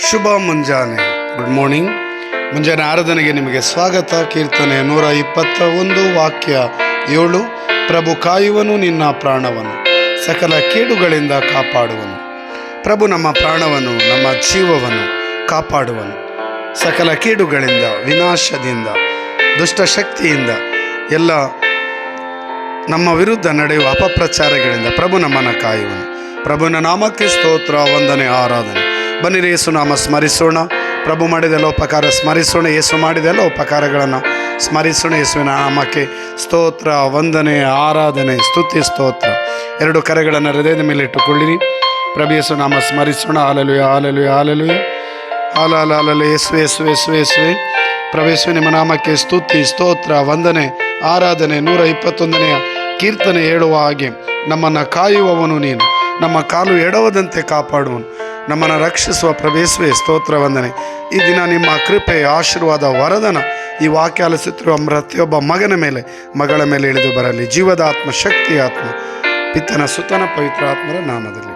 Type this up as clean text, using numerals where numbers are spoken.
ಶುಭ ಮುಂಜಾನೆ, good morning. ಮುಂಜಾನೆ ಆರಾಧನೆಗೆ ನಿಮಗೆ ಸ್ವಾಗತ. ಕೀರ್ತನೆ 121 ವಾಕ್ಯ 7. ಪ್ರಭು ಕಾಯುವನು ನಿನ್ನ ಪ್ರಾಣವನ್ನು, ಸಕಲ ಕೇಡುಗಳಿಂದ ಕಾಪಾಡುವನು. ಪ್ರಭು ನಮ್ಮ ಪ್ರಾಣವನ್ನು, ನಮ್ಮ ಜೀವವನ್ನು ಕಾಪಾಡುವನು. ಸಕಲ ಕೇಡುಗಳಿಂದ, ವಿನಾಶದಿಂದ, ದುಷ್ಟಶಕ್ತಿಯಿಂದ, ಎಲ್ಲ ನಮ್ಮ ವಿರುದ್ಧ ನಡೆಯುವ ಅಪಪ್ರಚಾರಗಳಿಂದ ಪ್ರಭು ನಮ್ಮನ್ನು ಕಾಯುವನು. ಪ್ರಭುವಿನ ನಾಮಕ್ಕೆ ಸ್ತೋತ್ರ, ವಂದನೆ, ಆರಾಧನೆ. ಬನ್ನಿರಿ ಯೇಸು ನಾಮ ಸ್ಮರಿಸೋಣ. ಪ್ರಭು ಮಾಡಿದೆಲ್ಲ ಉಪಕಾರ ಸ್ಮರಿಸೋಣ. ಯೇಸು ಮಾಡಿದೆಲ್ಲ ಉಪಕಾರಗಳನ್ನು ಸ್ಮರಿಸೋಣ. ಯೇಸುವಿನ ನಾಮಕ್ಕೆ ಸ್ತೋತ್ರ, ವಂದನೆ, ಆರಾಧನೆ, ಸ್ತುತಿ, ಸ್ತೋತ್ರ. ಎರಡು ಕರೆಗಳನ್ನು ಹೃದಯದ ಮೇಲೆ ಇಟ್ಟುಕೊಳ್ಳಿರಿ. ಪ್ರಭು ಯೇಸು ನಾಮ ಸ್ಮರಿಸೋಣ. Hallelujah, hallelujah, hallelujah, hallelujah. ಯೇಸು ಯೇಸು ಯೇಸು ಯೇಸುವೆ. ಪ್ರಭು ಯೇಸು ನಿಮ್ಮ ನಾಮಕ್ಕೆ ಸ್ತುತಿ, ಸ್ತೋತ್ರ, ವಂದನೆ, ಆರಾಧನೆ. 121ನೇ ಕೀರ್ತನೆ ಹೇಳುವ ಹಾಗೆ ನಮ್ಮನ್ನು ಕಾಯುವವನು ನೀನು, ನಮ್ಮ ಕಾಲು ಎಡವದಂತೆ ಕಾಪಾಡುವನು, ನಮ್ಮನ್ನು ರಕ್ಷಿಸುವ ಪ್ರಭು ಯೇಸುವೆ ಸ್ತೋತ್ರ, ವಂದನೆ. ಈ ದಿನ ನಿಮ್ಮ ಕೃಪೆ, ಆಶೀರ್ವಾದ, ವರದಾನ ಈ ವಾಕ್ಯ ಆಲಿಸುತ್ತಿರುವ ಪ್ರತಿಯೊಬ್ಬ ಮಗನ ಮೇಲೆ, ಮಗಳ ಮೇಲೆ ಇಳಿದು ಬರಲಿ. ಜೀವದ ಆತ್ಮ, ಶಕ್ತಿಯ ಆತ್ಮ, ಪಿತನ ಸುತನ ಪವಿತ್ರ ಆತ್ಮರ ನಾಮದಲ್ಲಿ.